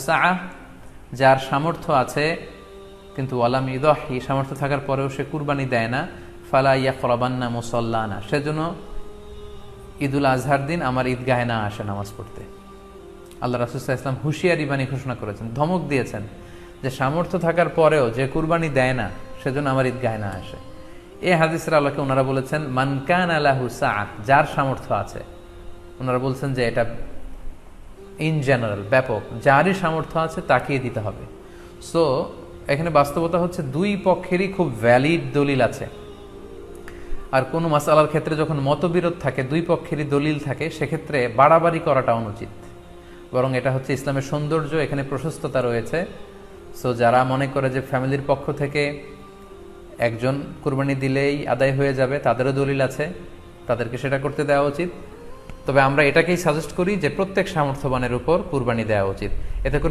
সাআহ, যার সামর্থ্য আছে কিন্তু ওয়ালাম ইউদাহি, সামর্থ্য থাকার পরেও সে কুরবানি দেয় না, ফালা ইয়াকরাবান্না মুসাল্লানা, সেজন্য ঈদুল আজহার দিন আমার ঈদগাহে না আসে নামাজ পড়তে। আল্লাহ রাসূল সাল্লাল্লাহু আলাইহি ওয়াসাল্লাম হুঁশিয়ারি বাণী ঘোষণা করেছেন, ধমক দিয়েছেন যে সামর্থ্য থাকার পরেও যে কুরবানি দেয় না সেজন্য আমার ঈদগাহে না আসে। এই হাদিসের আলোকে ওনারা বলেছেন মান কানা লাহু সাআহ, যার সামর্থ্য আছে, ওনারা বলছেন যে এটা ইন জেনারেল, ব্যাপক, যারই সামর্থ্য আছে তাকেই দিতে হবে। সো এখানে বাস্তবতা হচ্ছে দুই পক্ষেরই খুব ভ্যালিড দলিল আছে। আর কোনো মাসালার ক্ষেত্রে যখন মতবিরোধ থাকে, দুই পক্ষেরই দলিল থাকে, সেক্ষেত্রে বাড়াবাড়ি করাটা অনুচিত, বরং এটা হচ্ছে ইসলামের সৌন্দর্য, এখানে প্রশস্ততা রয়েছে। সো যারা মনে করে যে ফ্যামিলির পক্ষ থেকে একজন কুরবানি দিলেই আদায় হয়ে যাবে, তাদেরও দলিল আছে, তাদেরকে সেটা করতে দেওয়া উচিত। তবে আমরা এটাকেই সাজেস্ট করি যে প্রত্যেক সামর্থ্যবানের উপর কুরবানি দেওয়া উচিত, এতে করে